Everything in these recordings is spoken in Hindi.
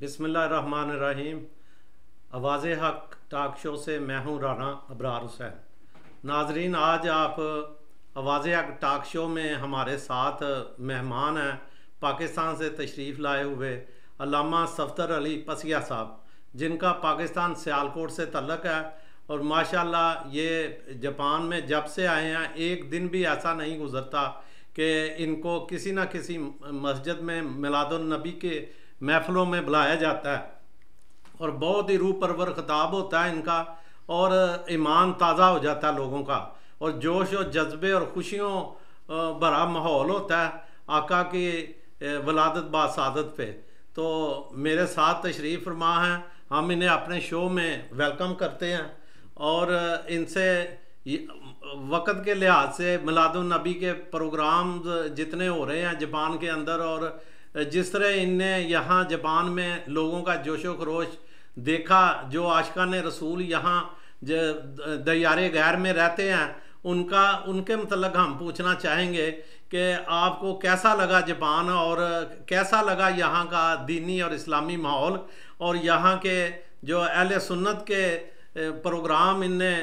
बिस्मिल्लाहिर्रहमानिर्रहीम। आवाज़ हक टॉक शो से मैं हूँ राना अबरार हुसैन। नाजरीन, आज आप आवाज़ हक टॉक शो में हमारे साथ मेहमान हैं पाकिस्तान से तशरीफ़ लाए हुए अल्लामा सफ़दर अली पसिया साहब, जिनका पाकिस्तान सियालकोट से तल्लक़ है। और माशाल्लाह ये जापान में जब से आए हैं एक दिन भी ऐसा नहीं गुज़रता कि इनको किसी न किसी मस्जिद में मिलादुन नबी के महफ़िलों में बुलाया जाता है और बहुत ही रूह परवर ख़िताब होता है इनका, और ईमान ताज़ा हो जाता है लोगों का, और जोश और जज्बे और खुशियों भरा माहौल होता है आका की वलादत बासादत पे। तो मेरे साथ तशरीफ़ फरमा हैं, हम इन्हें अपने शो में वेलकम करते हैं और इनसे वक़्त के लिहाज से मिलादुन नबी के प्रोग्राम जितने हो रहे हैं जापान के अंदर, और जिस तरह इनने यहाँ जापान में लोगों का जोशो खरोश देखा, जो आशिकान रसूल यहाँ दयारे गैर में रहते हैं उनके मतलब हम पूछना चाहेंगे कि आपको कैसा लगा जापान, और कैसा लगा यहाँ का दीनी और इस्लामी माहौल, और यहाँ के जो अहले सुन्नत के प्रोग्राम इनने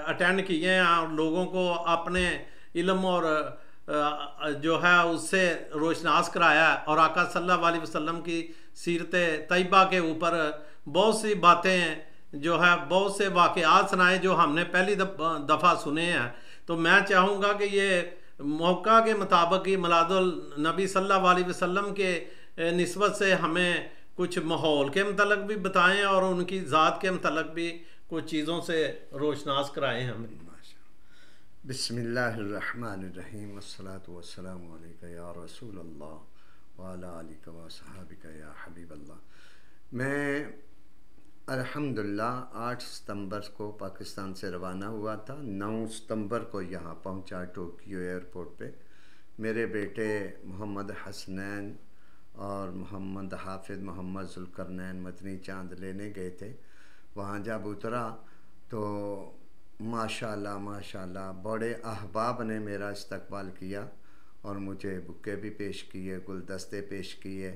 अटेंड किए हैं और लोगों को अपने इल्म और जो है उससे रोशनास कराया है, और आका सल्लल्लाहु अलैहि वसल्लम की सीरत तैयबा के ऊपर बहुत सी बातें जो है, बहुत से वाक़यात सुनाए जो हमने पहली दफ़ा सुने हैं। तो मैं चाहूँगा कि ये मौका के मुताबिक ही मिलादुल नबी सल्लल्लाहु अलैहि वसल्लम के निस्बत से हमें कुछ माहौल के मतलब भी बताएं और उनकी ज़ात के मतलब भी कुछ चीज़ों से रोशनास कराएं हमें। बिस्मिल्लाहिर्रहमानिर्रहीम वस्सलातु वस्सलामु अलैका या रसूल अल्लाह व अला आलिका व सहाबिका या हबीब अल्लाह। मैं अल्हम्दुलिल्लाह 8 सितंबर को पाकिस्तान से रवाना हुआ था। 9 सितंबर को यहाँ पहुँचा टोक्यो एयरपोर्ट पे। मेरे बेटे मोहम्मद हसनैन और मोहम्मद हाफिज़ मोहम्मद ज़ुल्करनैन मदनी चांद लेने गए थे। वहाँ जब उतरा तो माशाल्लाह माशाल्लाह बड़े अहबाब ने मेरा इस्तकबाल किया और मुझे बुक्के भी पेश किए, गुलदस्ते पेश किए।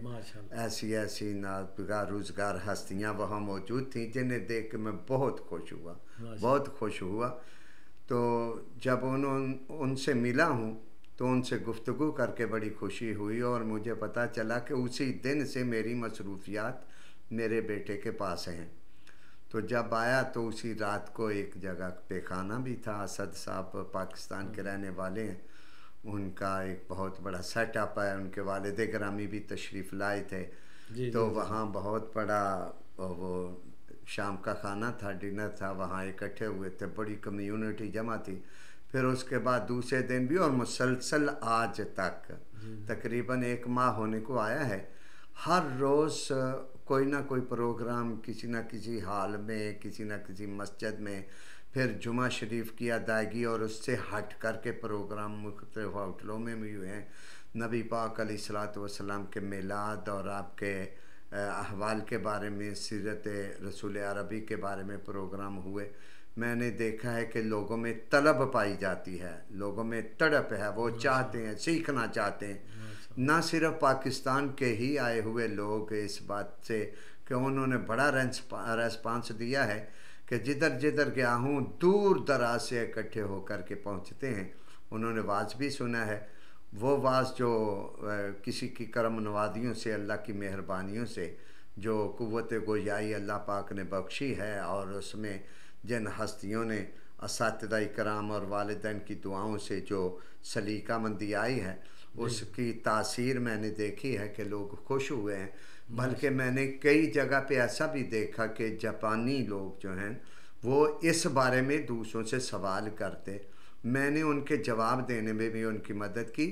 ऐसी ऐसी नाबगा रोज़गार हस्तियाँ वहाँ मौजूद थीं जिन्हें देख के मैं बहुत खुश हुआ। तो जब उनसे मिला हूँ तो उनसे गुफ्तगू करके बड़ी खुशी हुई, और मुझे पता चला कि उसी दिन से मेरी मसरूफियात मेरे बेटे के पास हैं। तो जब आया तो उसी रात को एक जगह पे खाना भी था। असद साहब पाकिस्तान के रहने वाले हैं, उनका एक बहुत बड़ा सेटअप है, उनके वालिद गिरामी भी तशरीफ़ लाए थे। तो वहाँ बहुत बड़ा वो शाम का खाना था, डिनर था, वहाँ इकट्ठे हुए थे, बड़ी कम्यूनिटी जमा थी। फिर उसके बाद दूसरे दिन भी और मुसलसल आज तक तकरीबन 1 माह होने को आया है, हर रोज़ कोई ना कोई प्रोग्राम किसी न किसी हाल में, किसी न किसी मस्जिद में, फिर जुमा शरीफ की अदायगी और उससे हट कर के प्रोग्राम मुख्तलिफ होटलों में भी हुए हैं। नबी पाक अलैहिस्सलातु वस्सलाम के मिलाद और आपके अहवाल के बारे में, सीरत रसूल अरबी के बारे में प्रोग्राम हुए। मैंने देखा है कि लोगों में तलब पाई जाती है, लोगों में तड़प है, वो चाहते हैं, सीखना चाहते हैं। ना सिर्फ पाकिस्तान के ही आए हुए लोग इस बात से कि उन्होंने बड़ा रेस्पॉन्स दिया है कि जिधर जिधर गया हूँ दूर दराज से इकट्ठे होकर के पहुँचते हैं। उन्होंने वाज भी सुना है, वो वाज जो किसी की करम नवादियों से, अल्लाह की मेहरबानियों से जो कुव्वत गोयाई अल्लाह पाक ने बख्शी है, और उसमें जिन हस्तियों ने असातिज़ा इकराम और वालिदैन की दुआओं से जो सलीका मंदी आई है, उसकी तासीर मैंने देखी है कि लोग खुश हुए हैं। बल्कि मैंने कई जगह पे ऐसा भी देखा कि जापानी लोग जो हैं वो इस बारे में दूसरों से सवाल करते, मैंने उनके जवाब देने में भी उनकी मदद की।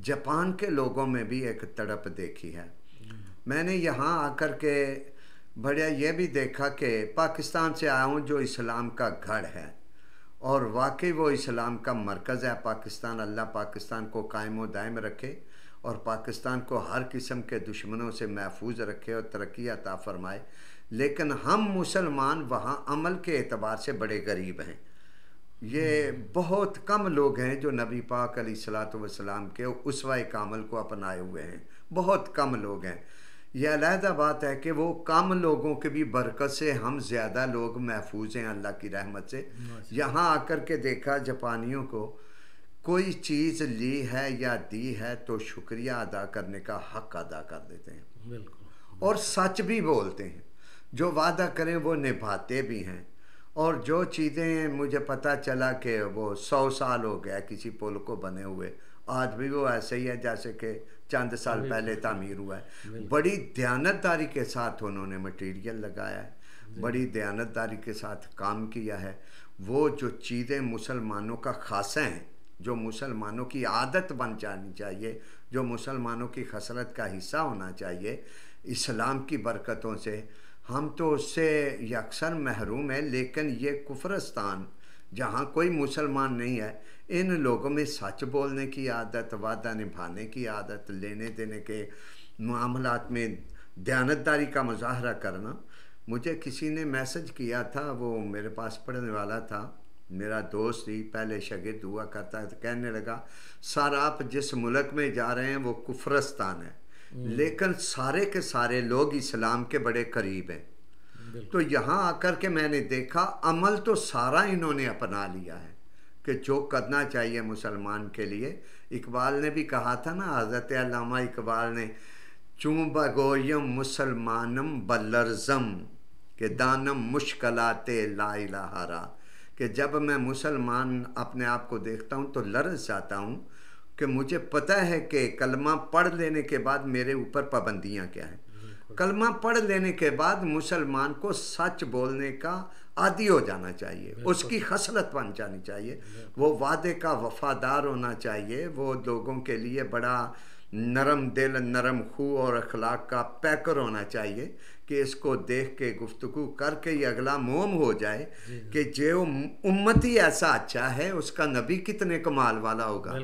जापान के लोगों में भी एक तड़प देखी है। मैंने यहाँ आकर के बढ़िया ये भी देखा कि पाकिस्तान से आया हूँ जो इस्लाम का गढ़ है, और वाकई वो इस्लाम का मरकज़ है पाकिस्तान। अल्लाह पाकिस्तान को कायम व दायम रखे और पाकिस्तान को हर किस्म के दुश्मनों से महफूज रखे और तरक्की अता फरमाए। लेकिन हम मुसलमान वहाँ अमल के एतबार से बड़े गरीब हैं। ये बहुत कम लोग हैं जो नबी पाक अलैहिस्सलातु वस्सलाम के उसवा कामिल को अपनाए हुए हैं, बहुत कम लोग हैं। यह अलहदा बात है कि वो कम लोगों के भी बरकत से हम ज़्यादा लोग महफूज हैं अल्लाह की रहमत से। यहाँ आकर के देखा जापानियों को, कोई चीज़ ली है या दी है तो शुक्रिया अदा करने का हक अदा कर देते हैं, बिल्कुल, और सच भी बोलते हैं, जो वादा करें वो निभाते भी हैं। और जो चीज़ें मुझे पता चला कि वो 100 साल हो गया किसी पुल को बने हुए, आज भी वो ऐसे ही है जैसे कि चंद साल पहले तामीर हुआ है। बड़ी दयानतदारी के साथ उन्होंने मटेरियल लगाया है, बड़ी दयानतदारी के साथ काम किया है। वो जो चीज़ें मुसलमानों का खासा हैं, जो मुसलमानों की आदत बन जानी चाहिए, जो मुसलमानों की खसरत का हिस्सा होना चाहिए, इस्लाम की बरकतों से हम तो उससे अक्सर महरूम हैं। लेकिन ये कुफरस्तान जहाँ कोई मुसलमान नहीं है, इन लोगों में सच बोलने की आदत, वादा निभाने की आदत, लेने देने के मामलात में दयानतदारी का मुजाहरा करना। मुझे किसी ने मैसेज किया था, वो मेरे पास पढ़ने वाला था, मेरा दोस्त ही, पहले शागिर्द हुआ करता है, तो कहने लगा सर आप जिस मुल्क में जा रहे हैं वो कुफरस्तान है, लेकिन सारे के सारे लोग इस्लाम के बड़े करीब हैं। तो यहाँ आकर के मैंने देखा अमल तो सारा इन्होंने अपना लिया है कि जो करना चाहिए मुसलमान के लिए। इकबाल ने भी कहा था ना, हज़रत अल्लामा इकबाल ने, चूँ बगोयम मुसलमानम बल्लरज़म के दानम मुश्किलाते ला इलाहा रा, कि जब मैं मुसलमान अपने आप को देखता हूँ तो लरज़ जाता हूँ कि मुझे पता है कि कलमा पढ़ लेने के बाद मेरे ऊपर पाबंदियाँ क्या हैं। कलमा पढ़ लेने के बाद मुसलमान को सच बोलने का आदी हो जाना चाहिए, उसकी खसलत बन जानी चाहिए, वो वादे का वफादार होना चाहिए, वो लोगों के लिए बड़ा नरम दिल, नरम खू और अखलाक का पैकर होना चाहिए कि इसको देख के गुफ्तगू करके ये अगला मोम हो जाए कि जो उम्मती ऐसा अच्छा है उसका नबी कितने कमाल वाला होगा।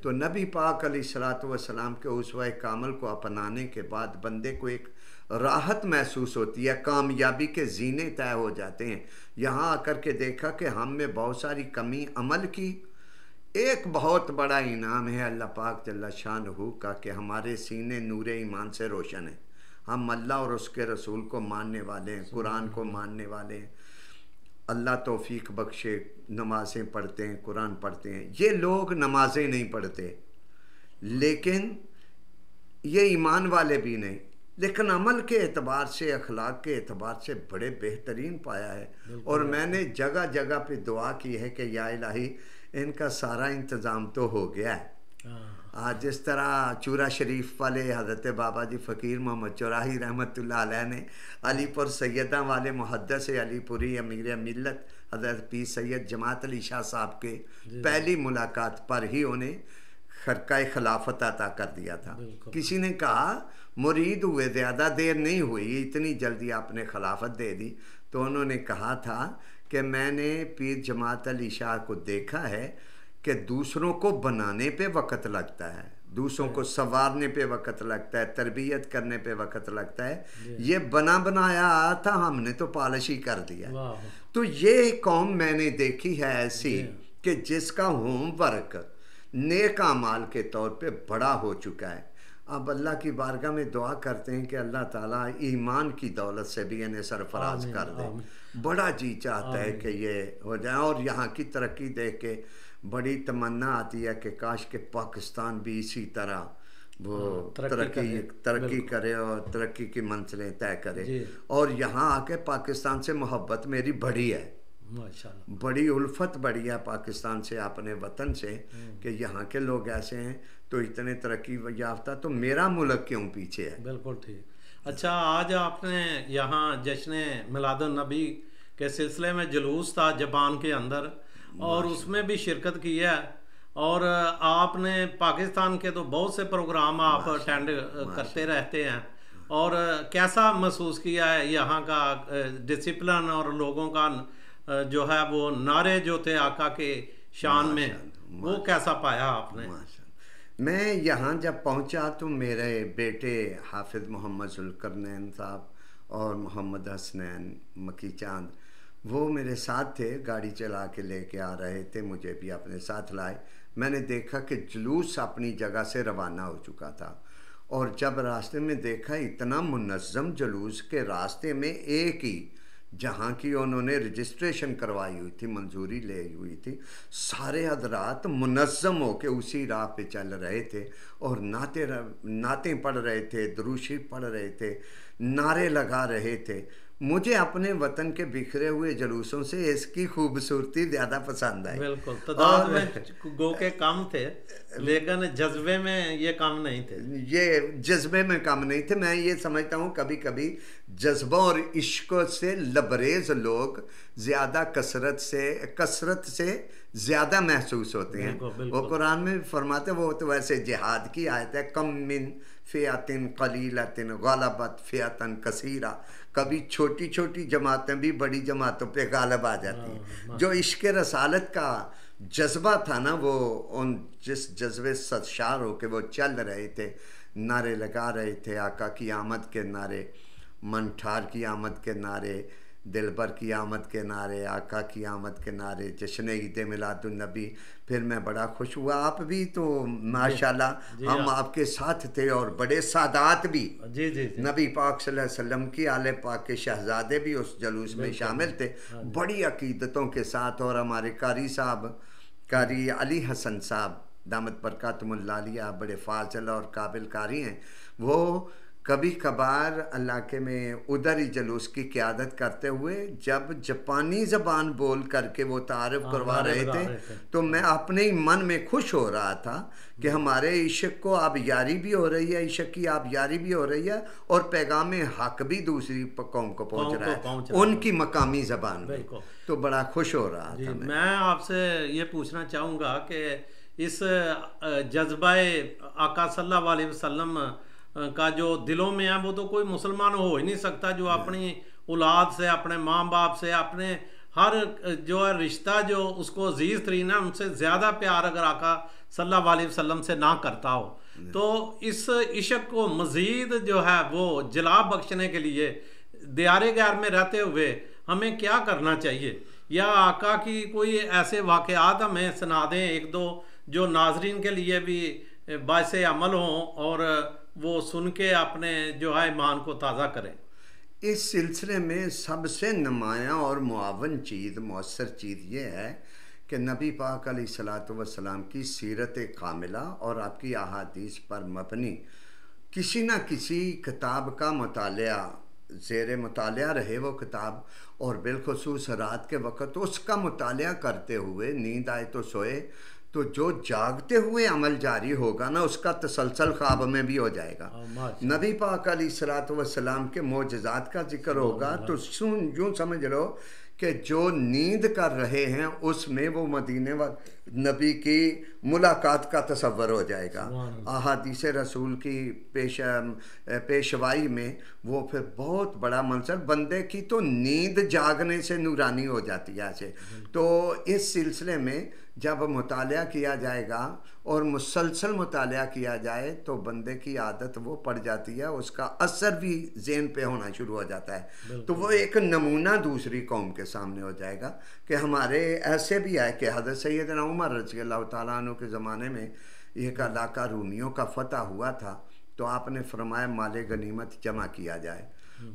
तो नबी पाक अलैहिस्सलातु वस्सलाम के उसवा कामल को अपनाने के बाद बंदे को एक राहत महसूस होती है, कामयाबी के जीने तय हो जाते हैं। यहाँ आकर के देखा कि हम में बहुत सारी कमी अमल की। एक बहुत बड़ा इनाम है अल्लाह पाक जल्ला शानहू का कि हमारे सीने नूरे ईमान से रोशन है। हम अल्लाह और उसके रसूल को मानने वाले हैं, कुरान को मानने वाले हैं। अल्लाह तौफीक बख्शे, नमाज़ें पढ़ते हैं, कुरान पढ़ते हैं। ये लोग नमाज़ें नहीं पढ़ते, लेकिन ये ईमान वाले भी नहीं, लेकिन अमल के एतबार से, अखलाक के एतबार से बड़े बेहतरीन पाया है। और मैंने जगह जगह पे दुआ की है कि या इलाही इनका सारा इंतज़ाम तो हो गया है। आज जिस तरह चूरा शरीफ वाले हज़रत बाबा जी फ़कीर मोहम्मद चौराही रहमतुल्लाह अलैह ने अलीपुर सैयदा वाले मुहद्दिस अलीपुरी अमीर मिल्लत हज़रत पीर सैयद जमात अली शाह साहब के पहली मुलाकात पर ही उन्हें खरका खिलाफत अता कर दिया था। किसी ने कहा मुरीद हुए, ज़्यादा देर नहीं हुई, इतनी जल्दी आपने खिलाफत दे दी। तो उन्होंने कहा था कि मैंने पीर जमात अली शाह को देखा है कि दूसरों को बनाने पे वक़्त लगता है, दूसरों को संवारने पे वक़्त लगता है, तरबियत करने पे वक़्त लगता है। ये बना बनाया था, हमने तो पॉलिश ही कर दिया। तो ये कौम मैंने देखी है ऐसी कि जिसका होमवर्क नेक अमाल के तौर पे बड़ा हो चुका है। अब अल्लाह की बारगाह में दुआ करते हैं कि अल्लाह ताला ईमान की दौलत से भी इन्हें सरफराज कर दे। बड़ा जी चाहता है कि ये हो जाए। और यहाँ की तरक्की देख के बड़ी तमन्ना आती है कि काश के पाकिस्तान भी इसी तरह वो तरक्की करे और तरक्की की मंजिलें तय करे। और यहाँ आके पाकिस्तान से मोहब्बत मेरी बढ़ी है, माशाअल्लाह, बड़ी उल्फत बढ़ी है पाकिस्तान से, अपने वतन से, कि यहाँ के लोग ऐसे हैं तो इतने तरक्की याफ्ता, तो मेरा मुल्क क्यों पीछे है। बिल्कुल ठीक। अच्छा, आज आपने यहाँ जश्न मिलादुन नबी के सिलसिले में जुलूस था जापान के अंदर, और उसमें भी शिरकत की है। और आपने पाकिस्तान के तो बहुत से प्रोग्राम आप अटेंड करते रहते हैं, और कैसा महसूस किया है यहाँ का डिसिप्लिन और लोगों का जो है वो नारे जो थे आका के शान में, वो कैसा पाया आपने? मैं यहाँ जब पहुँचा तो मेरे बेटे हाफिज़ मोहम्मद ज़ुल्करनैन साहब और मोहम्मद हसनैन मकी चांद वो मेरे साथ थे, गाड़ी चला के लेके आ रहे थे, मुझे भी अपने साथ लाए। मैंने देखा कि जुलूस अपनी जगह से रवाना हो चुका था और जब रास्ते में देखा इतना मुनज़्ज़म जुलूस के रास्ते में एक ही जहाँ की उन्होंने रजिस्ट्रेशन करवाई हुई थी, मंजूरी ले हुई थी, सारे हजरात मुनज़्ज़म होके उसी राह पे चल रहे थे और नाते पढ़ रहे थे, दुरूशी पढ़ रहे थे, नारे लगा रहे थे। मुझे अपने वतन के बिखरे हुए जुलूसों से इसकी खूबसूरती ज़्यादा पसंद आई। बिल्कुल, तादाद में गो के कम थे लेकिन जज्बे में ये कम नहीं थे। ये जज्बे में कम नहीं थे। मैं ये समझता हूँ कभी कभी जज्बा और इश्क से लबरेज लोग ज़्यादा कसरत से ज़्यादा महसूस होते हैं। वो कुरान में फरमाते, वो तो वैसे जिहाद की आयत है, कम मिन फ़ियातिन क़लीलतिन ग़लबत फ़ियतन कसीरा। कभी छोटी छोटी जमातें भी बड़ी जमातों पे गालिब आ जाती हैं। जो इश्क़ रसालत का जज्बा था ना, वो उन जिस जज्बे सरशार होके वो चल रहे थे, नारे लगा रहे थे, आका की आमद के नारे, मनठार की आमद के नारे, दिलबर की आमद के नारे, आका की आमद के नारे, जश्न ईद मिलादुन्नबी। फिर मैं बड़ा खुश हुआ, आप भी तो माशाल्लाह हम आपके साथ थे और बड़े सादात भी। जी जी, नबी पाक सल्लल्लाहु अलैहि वसल्लम की आले पाक के शहजादे भी उस जुलूस में शामिल थे, बड़ी अकीदतों के साथ। और हमारे कारी साहब, कारी अली हसन साहब दामत बरकातुहुमुल्लाह आलिया, बड़े फाज़िल और काबिल कारी हैं। वो कभी कभार इलाके में उधर ही जुलूस की क़यादत करते हुए जब जापानी ज़बान बोल करके वो तारीफ़ करवा रहे थे, तो मैं अपने ही मन में खुश हो रहा था कि हमारे इश्क को अब यारी भी हो रही है, इश्क की अब यारी भी हो रही है और पैगाम हक भी दूसरी कौम को पहुँच रहा है उनकी मकामी ज़बान में। तो बड़ा खुश हो रहा था। मैं आपसे ये पूछना चाहूँगा कि इस जज्बा आका सल्लल्लाहु अलैहि वसल्लम का जो दिलों में है, वो तो कोई मुसलमान हो ही नहीं सकता जो अपनी औलाद से, अपने माँ बाप से, अपने हर जो है रिश्ता जो उसको अजीज़ तरीन है, उनसे ज़्यादा प्यार अगर आका सल्लल्लाहु अलैहि वसल्लम से ना करता हो, तो इस इश्क को मज़ीद जो है वो जला बख्शने के लिए दियारे गैर में रहते हुए हमें क्या करना चाहिए? या आका की कोई ऐसे वाक़यात हमें सुना दें एक दो, जो नाजरीन के लिए भी बाइसे अमल हों और वो सुन के अपने जो है ईमान को ताज़ा करें। इस सिलसिले में सबसे नुमायाँ और मुआवन चीज़, मौसर चीज़ ये है कि नबी पाक अलैहिस्सलातु वस्सलाम की सीरत कामिला और आपकी अहादीस पर मबनी किसी न किसी किताब का मुतालिया, ज़ेर मुतालिया रहे वो किताब, और बिलखुसूस रात के वक़्त उसका मुतालिया करते हुए नींद आए तो सोए, तो जो जागते हुए अमल जारी होगा ना, उसका तसलसल ख्वाब में भी हो जाएगा। नबी पाक अलैहिस्सलातु वस्सलाम के मोजज़ात का जिक्र होगा तो यूँ समझ लो कि जो नींद कर रहे हैं उसमें वो मदीने व नबी की मुलाकात का तसव्वुर हो जाएगा। अहादीस रसूल की पेशवाई में वो फिर बहुत बड़ा मंजर, बंदे की तो नींद जागने से नूरानी हो जाती है ऐसे। तो इस सिलसिले में जब मुतालिया किया जाएगा और मुसलसल मुतालिया किया जाए तो बंदे की आदत वो पड़ जाती है, उसका असर भी ज़हन पे होना शुरू हो जाता है। तो वो एक नमूना दूसरी कौम के सामने हो जाएगा कि हमारे ऐसे भी है कि हज़रत सैयदना उमर रज़ियल्लाहु ताला अन्हु के ज़माने में एक इलाका रूमियों का फतह हुआ था, तो आपने फरमाया माले गनीमत जमा किया जाए।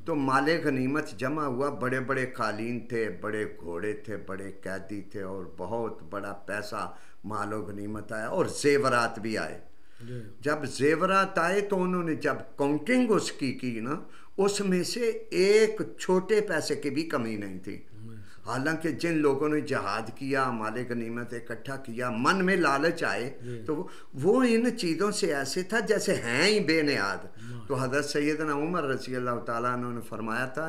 तो माले गनीमत जमा हुआ, बड़े बड़े कालीन थे, बड़े घोड़े थे, बड़े कैदी थे और बहुत बड़ा पैसा मालो गनीमत आया और जेवरात भी आए। जब जेवरात आए तो उन्होंने जब काउंटिंग उसकी की ना, उसमें से एक छोटे पैसे की भी कमी नहीं थी। हालांकि जिन लोगों ने जहाद किया, माले गनीमत इकट्ठा किया, मन में लालच आए तो वो इन चीज़ों से ऐसे था जैसे हैं ही बेनियाद। तो हज़रत सैयदना उमर रज़ियल्लाहु ताला अन्हु ने फरमाया था,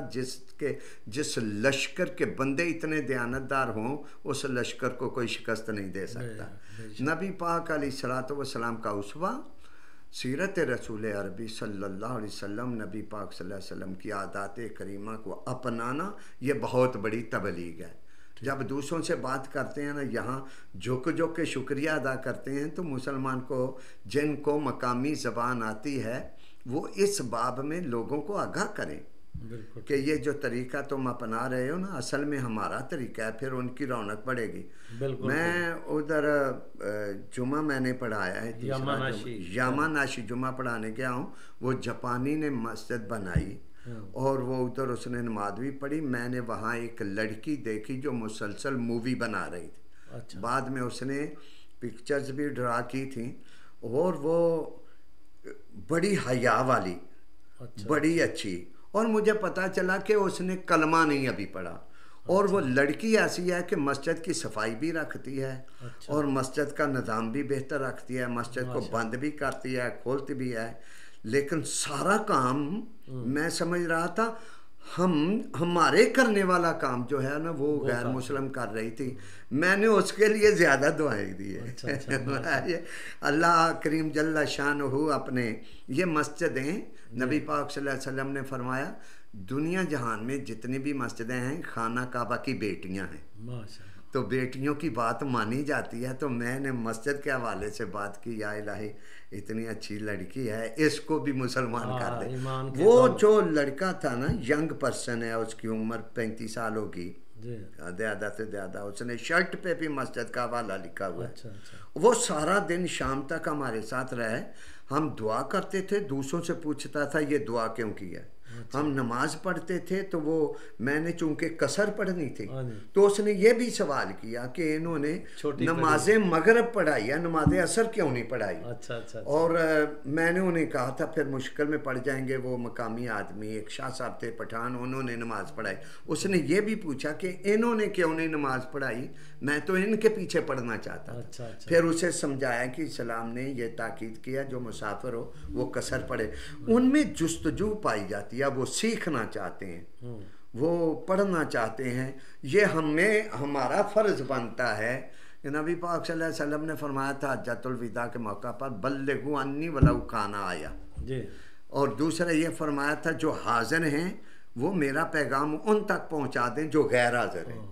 जिस लश्कर के बंदे इतने दयानतदार हों उस लश्कर को कोई शिकस्त नहीं दे सकता। नबी पाक अलैहिस्सलातु वस्सलाम का उसवा सीरत रसूल अरबी सल्लल्लाहु अलैहि वसल्लम, नबी पाक सल्लल्लाहु अलैहि वसल्लम की आदात करीमा को अपनाना ये बहुत बड़ी तबलीग है। जब दूसरों से बात करते हैं ना, यहाँ झुक झुक के शुक्रिया अदा करते हैं, तो मुसलमान को जिनको मकामी ज़बान आती है वो इस बाब में लोगों को आगाह करें बिल्कुल कि ये जो तरीका तुम अपना रहे हो ना असल में हमारा तरीका है, फिर उनकी रौनक बढ़ेगी। बिल्कुल। मैं उधर जुमा मैंने पढ़ाया है, यामानाशी जुमा पढ़ाने गया हूँ। वो जापानी ने मस्जिद बनाई और वो उधर उसने नमाज भी पढ़ी। मैंने वहाँ एक लड़की देखी जो मुसलसल मूवी बना रही थी। अच्छा। बाद में उसने पिक्चर्स भी ड्रा की थी और वो बड़ी हया वाली, अच्छा। बड़ी अच्छी। और मुझे पता चला कि उसने कलमा नहीं अभी पढ़ा। और वो लड़की ऐसी है कि मस्जिद की सफाई भी रखती है। अच्छा। और मस्जिद का निज़ाम भी बेहतर रखती है, मस्जिद को बंद भी करती है, खोलती भी है। लेकिन सारा काम मैं समझ रहा था हमारे करने वाला काम जो है ना वो गैर मुस्लिम कर रही थी। मैंने उसके लिए ज़्यादा दुआएं दी है। अच्छा। अल्लाह करीम जल्ला शानहू अपने ये मस्जिदें, नबी पाक सल्लल्लाहु अलैहि वसल्लम ने फरमाया दुनिया जहान में जितनी भी मस्जिदें हैं खाना काबा की बेटियां हैं। माशाअल्लाह। तो बेटियों की बात मानी जाती है। तो मैंने मस्जिद के हवाले से बात की, या इलाही इतनी अच्छी लड़की है इसको भी मुसलमान कर दे। वो जो लड़का था ना यंग पर्सन है, उसकी उम्र 35 साल होगी ज़्यादा से ज़्यादा। उसने शर्ट पे भी मस्जिद का हवाला लिखा हुआ है। अच्छा। वो सारा दिन शाम तक हमारे साथ रहे। हम दुआ करते थे, दूसरों से पूछता था ये दुआ क्यों की है। हम नमाज पढ़ते थे तो वो मैंने चूंकि कसर पढ़नी थी तो उसने ये भी सवाल किया कि इन्होंने नमाज मगरब पढ़ाई है, नमाज असर क्यों नहीं पढ़ाई। अच्छा। और मैंने उन्हें कहा था फिर मुश्किल में पड़ जाएंगे। वो मकामी आदमी एक शाह साहब थे पठान, उन्होंने नमाज पढ़ाई। उसने ये भी पूछा कि इन्होंने क्यों नहीं नमाज पढ़ाई, मैं तो इनके पीछे पढ़ना चाहता था। अच्छा। फिर उसे समझाया कि इस्लाम ने यह ताकीद किया जो मुसाफिर हो वो कसर पढ़े। उनमें जुस्तजू पाई जाती है, वो सीखना चाहते हैं, वो पढ़ना चाहते हैं। ये हमें हमारा फ़र्ज़ बनता है। नबी पाक सल्लल्लाहु अलैहि वसल्लम ने फरमाया था हज्जतुल विदा के मौका पर बल्लिगू अन्नी वलौ काना आया जी। और दूसरा ये फरमाया था जो हाजिर हैं वो मेरा पैगाम उन तक पहुंचा दें जो गैर हाजिर हैं।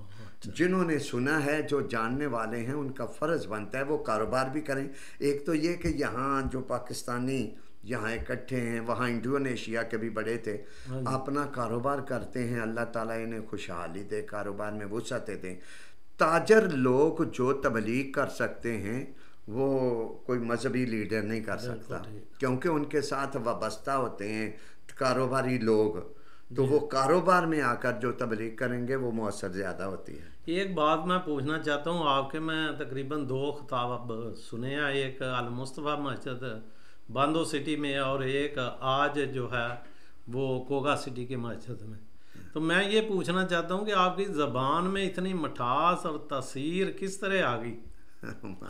जिन्होंने सुना है, जो जानने वाले हैं, उनका फ़र्ज़ बनता है वो कारोबार भी करें। एक तो ये कि यहाँ जो पाकिस्तानी यहाँ इकट्ठे हैं, वहाँ इंडोनेशिया के भी बड़े थे, अपना कारोबार करते हैं। अल्लाह ताला इन्हें खुशहाली दे, कारोबार में वुसअत दे। ताजर लोग जो तबलीग कर सकते हैं वो कोई मजहबी लीडर नहीं कर सकता, क्योंकि उनके साथ वाबस्ता होते हैं कारोबारी लोग। तो वो कारोबार में आकर जो तबलीग करेंगे वो मौसर ज़्यादा होती है। एक बात मैं पूछना चाहता हूँ आपके, मैं तकरीबन 2 खिताब सुने हैं, एक अल मुस्तफ़ा मस्जिद बांदो सिटी में और एक आज जो है वो कोगा सिटी की मस्जिद में। तो मैं ये पूछना चाहता हूँ कि आपकी ज़बान में इतनी मिठास और तासीर किस तरह आ गई?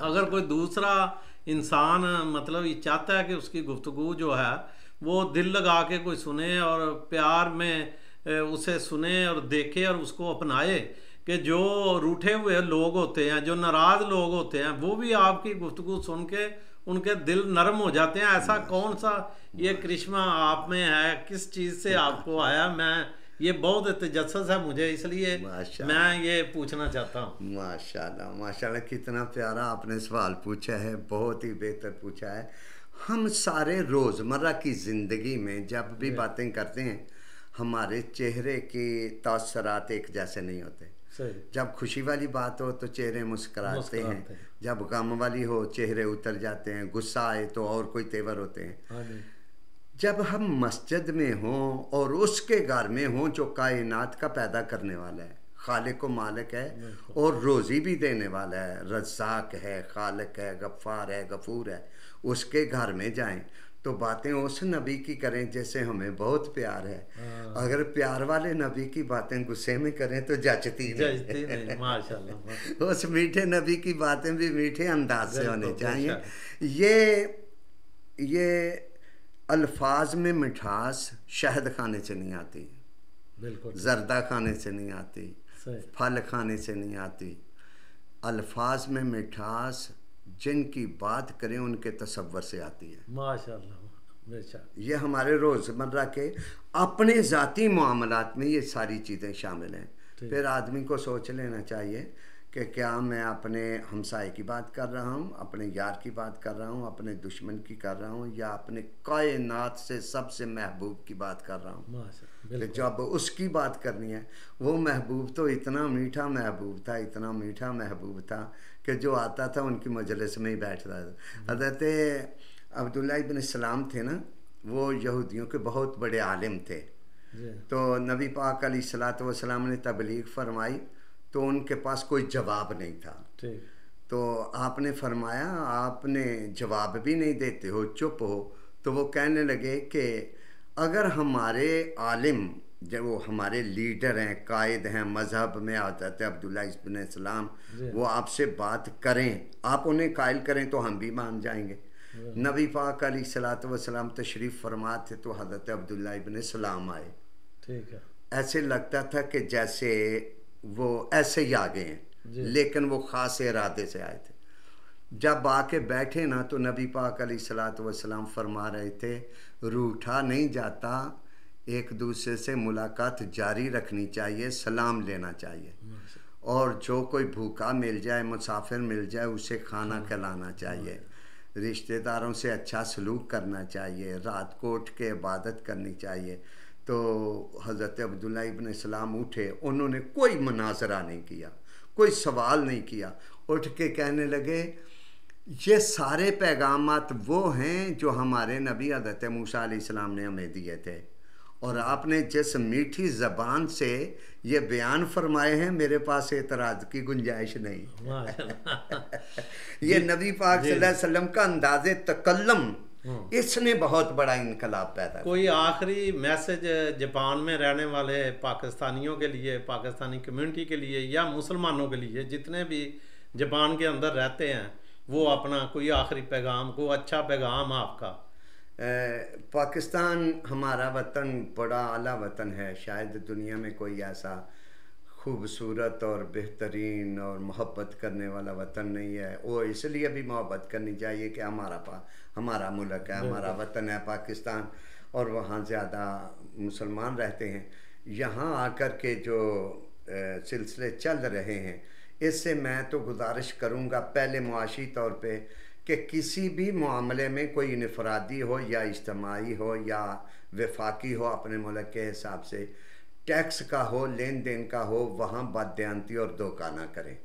अगर कोई दूसरा इंसान मतलब ये चाहता है कि उसकी गुफ्तगू जो है वो दिल लगा के कोई सुने और प्यार में उसे सुने और देखे और उसको अपनाए, कि जो रूठे हुए लोग होते हैं, जो नाराज़ लोग होते हैं, वो भी आपकी गुफ्तगू सुन के उनके दिल नरम हो जाते हैं। ऐसा कौन सा ये करिश्मा आप में है, किस चीज़ से आपको आया? मैं ये बहुत तजस्सुस है मुझे, इसलिए मैं ये पूछना चाहता हूँ। माशाल्लाह माशाल्लाह, कितना प्यारा आपने सवाल पूछा है, बहुत ही बेहतर पूछा है। हम सारे रोज़मर्रा की ज़िंदगी में जब भी बातें करते हैं हमारे चेहरे के तासरात एक जैसे नहीं होते। जब खुशी वाली बात हो तो चेहरे मुस्कुराते हैं, जब गम वाली हो चेहरे उतर जाते हैं, गुस्सा आए तो और कोई तेवर होते हैं। जब हम मस्जिद में हों और उसके घर में हों जो कायनात का पैदा करने वाला है, खालिक व मालिक है और रोज़ी भी देने वाला है, रज़्ज़ाक है, खालिक है, गफ़्फ़ार है, गफूर है, उसके घर में जाएं तो बातें उस नबी की करें जैसे हमें बहुत प्यार है। अगर प्यार वाले नबी की बातें गुस्से में करें तो जचती नहीं। माशाल्लाह। उस मीठे नबी की बातें भी मीठे अंदाज से होने चाहिए। ये अल्फाज में मिठास शहद खाने से नहीं आती, बिल्कुल, जर्दा खाने से नहीं आती, फल खाने से नहीं आती। अल्फाज में मिठास जिनकी बात करें उनके तसव्वुर से आती है। माशाअल्लाह। ये हमारे रोज़मर्रा के अपने ज़ाती मामलात में ये सारी चीज़ें शामिल हैं। फिर आदमी को सोच लेना चाहिए कि क्या मैं अपने हमसाए की बात कर रहा हूँ, अपने यार की बात कर रहा हूँ, अपने दुश्मन की कर रहा हूँ, या अपने कायनात से सबसे महबूब की बात कर रहा हूँ। कि जब उसकी बात करनी है, वो महबूब तो इतना मीठा महबूब था, इतना मीठा महबूब था कि जो आता था उनकी मजलिस में ही बैठता था। हज़रत अब्दुल्लाह इब्न सलाम थे ना, वो यहूदियों के बहुत बड़े आलिम थे। तो नबी पाक अलैहिस्सलातु वस्सलाम ने तबलीग फरमाई तो उनके पास कोई जवाब नहीं था। तो आपने फरमाया आपने जवाब भी नहीं देते हो, चुप हो। तो वो कहने लगे कि अगर हमारे आलिम जब वो हमारे लीडर हैं, कायद हैं मज़हब में, हज़रत अब्दुल्ला इब्न सलाम, वो आपसे बात करें, आप उन्हें कायल करें तो हम भी मान जाएंगे। नबी पाक अलैहिस्सलातु वस्सलाम तशरीफ़ फरमा थे तो हज़रत अब्दुल्ला इब्न सलाम आए। ठीक है, ऐसे लगता था कि जैसे वो ऐसे ही आ गए हैं, लेकिन वो ख़ास इरादे से आए थे। जब आके बैठे ना तो नबी पाक अलैहिस्सलातु वस्सलाम फरमा रहे थे, रूठा नहीं जाता, एक दूसरे से मुलाकात जारी रखनी चाहिए, सलाम लेना चाहिए, और जो कोई भूखा मिल जाए, मुसाफिर मिल जाए, उसे खाना खिलाना चाहिए, रिश्तेदारों से अच्छा सलूक करना चाहिए, रात को उठ के इबादत करनी चाहिए। तो हज़रत अब्दुल्ला इब्न सलाम उठे, उन्होंने कोई मुनाजरा नहीं किया, कोई सवाल नहीं किया, उठ के कहने लगे ये सारे पैगामात वो हैं जो हमारे नबी हज़रत मूसा अलैहिस्सलाम ने हमें दिए थे, और आपने जिस मीठी ज़बान से ये बयान फरमाए हैं, मेरे पास एतराज़ की गुंजाइश नहीं। ये नबी पाक सल्लल्लाहु अलैहि वसल्लम का अंदाज़े तकल्लम, इसने बहुत बड़ा इनकलाब पैदा किया। कोई आखिरी मैसेज जापान में रहने वाले पाकिस्तानियों के लिए, पाकिस्तानी कम्युनिटी के लिए, या मुसलमानों के लिए जितने भी जापान के अंदर रहते हैं, वो अपना कोई आखिरी पैगाम, को अच्छा पैगाम आपका? पाकिस्तान हमारा वतन बड़ा आला वतन है, शायद दुनिया में कोई ऐसा खूबसूरत और बेहतरीन और मोहब्बत करने वाला वतन नहीं है। वो इसलिए भी मोहब्बत करनी चाहिए कि हमारा मुल्क है, हमारा वतन है पाकिस्तान, और वहाँ ज़्यादा मुसलमान रहते हैं। यहाँ आकर के जो सिलसिले चल रहे हैं, इससे मैं तो गुजारिश करूँगा पहले मुआशी तौर पे कि किसी भी मामले में कोई इनफरादी हो या इज्तमाई हो या वफाकी हो, अपने मुल्क के हिसाब से टैक्स का हो, लेन देन का हो, वहाँ बददयांती और धोखा ना करें।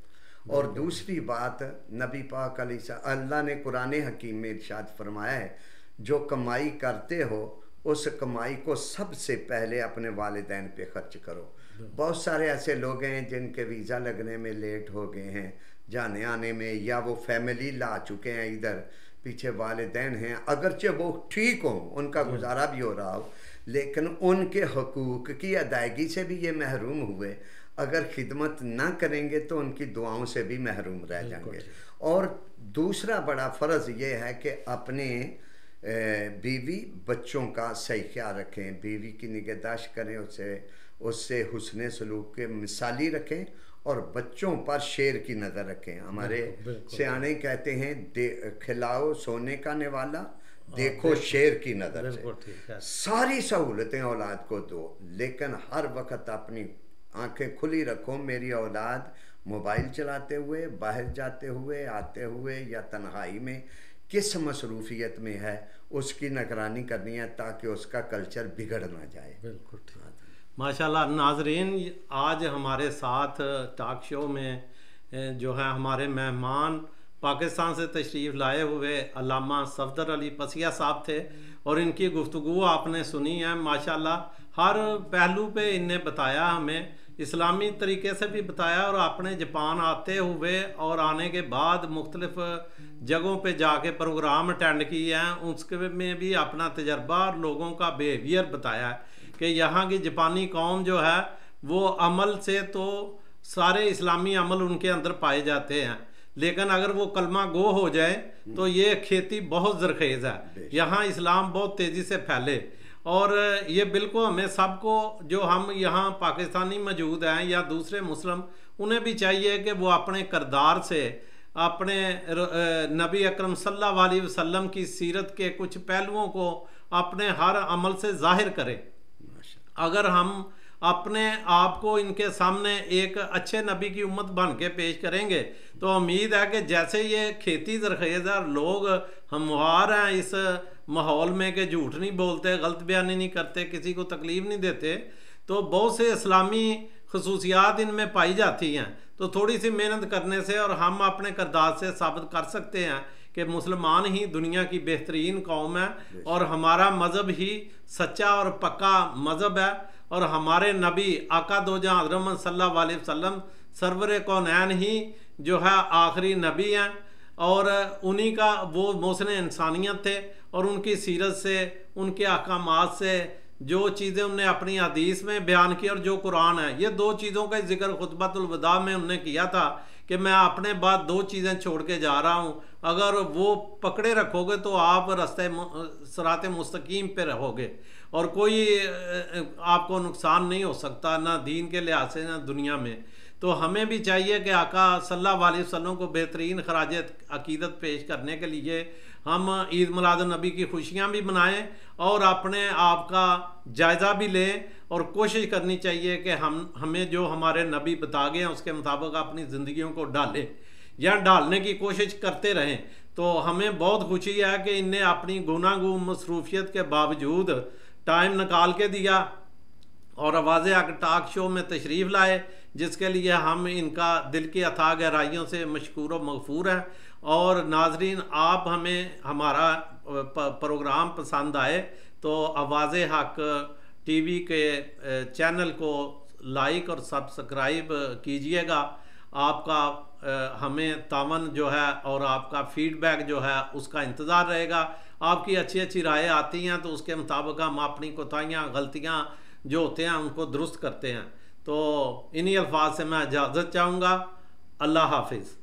और दूसरी बात, नबी पाक अल्लाह ने कुरान हकीम में इरशाद फरमाया है, जो कमाई करते हो उस कमाई को सबसे पहले अपने वालिदैन पे खर्च करो। बहुत सारे ऐसे लोग हैं जिनके वीज़ा लगने में लेट हो गए हैं, जाने आने में, या वो फैमिली ला चुके हैं इधर, पीछे वालिदैन हैं, अगरचे वो ठीक हों, उनका गुजारा भी हो रहा हो, लेकिन उनके हकूक़ की अदायगी से भी ये महरूम हुए। अगर खिदमत ना करेंगे तो उनकी दुआओं से भी महरूम रह जाएंगे। और दूसरा बड़ा फ़र्ज़ ये है कि अपने बीवी बच्चों का सही ख्याल रखें, बीवी की निगहदाश्त करें, उससे हुस्न सलूक के मिसाली रखें, और बच्चों पर शेर की नज़र रखें। हमारे सियाने कहते हैं, खिलाओ सोने का निवाला, देखो शेर की नज़र से। सारी सहूलतें औलाद को दो, लेकिन हर वक्त अपनी आंखें खुली रखो, मेरी औलाद मोबाइल चलाते हुए, बाहर जाते हुए, आते हुए, या तन्हाई में किस मसरूफियत में है, उसकी निगरानी करनी है ताकि उसका कल्चर बिगड़ ना जाए। बिल्कुल ठीक। माशाल्लाह। नाजरीन, आज हमारे साथ टॉक शो में जो है हमारे मेहमान पाकिस्तान से तशरीफ़ लाए हुए अल्लामा सफदर अली पसिया साहब थे, और इनकी गुफ्तगू आपने सुनी है। माशाल्लाह हर पहलू पे इनने बताया, हमें इस्लामी तरीके से भी बताया, और आपने जापान आते हुए और आने के बाद मुख्तलिफ़ जगहों पे जाके प्रोग्राम अटेंड किए हैं, उसके में भी अपना तजर्बा और लोगों का बिहेवियर बताया है कि यहाँ की जापानी कौम जो है वो अमल से तो सारे इस्लामी अमल उनके अंदर पाए जाते हैं, लेकिन अगर वो कलमा गो हो जाए तो ये खेती बहुत ज़रखेज़ है। यहाँ इस्लाम बहुत तेज़ी से फैले, और ये बिल्कुल हमें सबको, जो हम यहाँ पाकिस्तानी मौजूद हैं या दूसरे मुस्लिम, उन्हें भी चाहिए कि वो अपने किरदार से अपने नबी अकरम सल्लल्लाहु अलैहि वसल्लम की सीरत के कुछ पहलुओं को अपने हर अमल से ज़ाहिर करें। अगर हम अपने आप को इनके सामने एक अच्छे नबी की उम्मत बन के पेश करेंगे तो उम्मीद है कि जैसे ये खेती ज़रख़ेज़ लोग हमवार हैं इस माहौल में कि झूठ नहीं बोलते, गलत बयानी नहीं करते, किसी को तकलीफ़ नहीं देते, तो बहुत से इस्लामी खसूसियात इनमें पाई जाती हैं। तो थोड़ी सी मेहनत करने से और हम अपने किरदार से साबित कर सकते हैं कि मुसलमान ही दुनिया की बेहतरीन कौम है और हमारा मज़हब ही सच्चा और पक्का मज़हब है और हमारे नबी आका दो जहां हज़रत मोहम्मद सल्लल्लाहु अलैहि वसल्लम सरवर कौनैन ही जो है आखिरी नबी हैं और उन्हीं का वो मौसम इंसानियत थे और उनकी सीरत से, उनके अहकामात से, जो चीज़ें उन्होंने अपनी हदीस में बयान की और जो कुरान है, ये दो चीज़ों का जिक्र खुतबतुल वदा में उन्होंने किया था कि मैं अपने बाद दो चीज़ें छोड़ के जा रहा हूँ, अगर वो पकड़े रखोगे तो आप रास्ते सिरात मुस्तकीम पे रहोगे और कोई आपको नुकसान नहीं हो सकता, ना दीन के लिहाज से ना दुनिया में। तो हमें भी चाहिए कि आका सल्लल्लाहु अलैहि वसल्लम को बेहतरीन खराज अकीदत पेश करने के लिए हम ईद मिलाद नबी की खुशियाँ भी मनाएं और अपने आप का जायज़ा भी लें और कोशिश करनी चाहिए कि हमें जो हमारे नबी बता गए हैं उसके मुताबिक अपनी ज़िंदगियों को डालें या डालने की कोशिश करते रहें। तो हमें बहुत खुशी है कि इनने अपनी गुनागू मसरूफियत के बावजूद टाइम निकाल के दिया और आवाज़ हक टॉक शो में तशरीफ़ लाए, जिसके लिए हम इनका दिल की अथाह गहराइयों से मशकूर व मगफूर हैं। और नाजरीन, आप हमें हमारा प्रोग्राम पसंद आए तो आवाज़ हक टीवी के चैनल को लाइक और सब्सक्राइब कीजिएगा। आपका हमें तावन जो है और आपका फीडबैक जो है उसका इंतज़ार रहेगा। आपकी अच्छी अच्छी राय आती हैं तो उसके मुताबिक हम अपनी कोताहियाँ गलतियाँ जो होते हैं उनको दुरुस्त करते हैं। तो इन्हीं अल्फाज से मैं इजाज़त चाहूँगा। अल्लाह हाफिज़।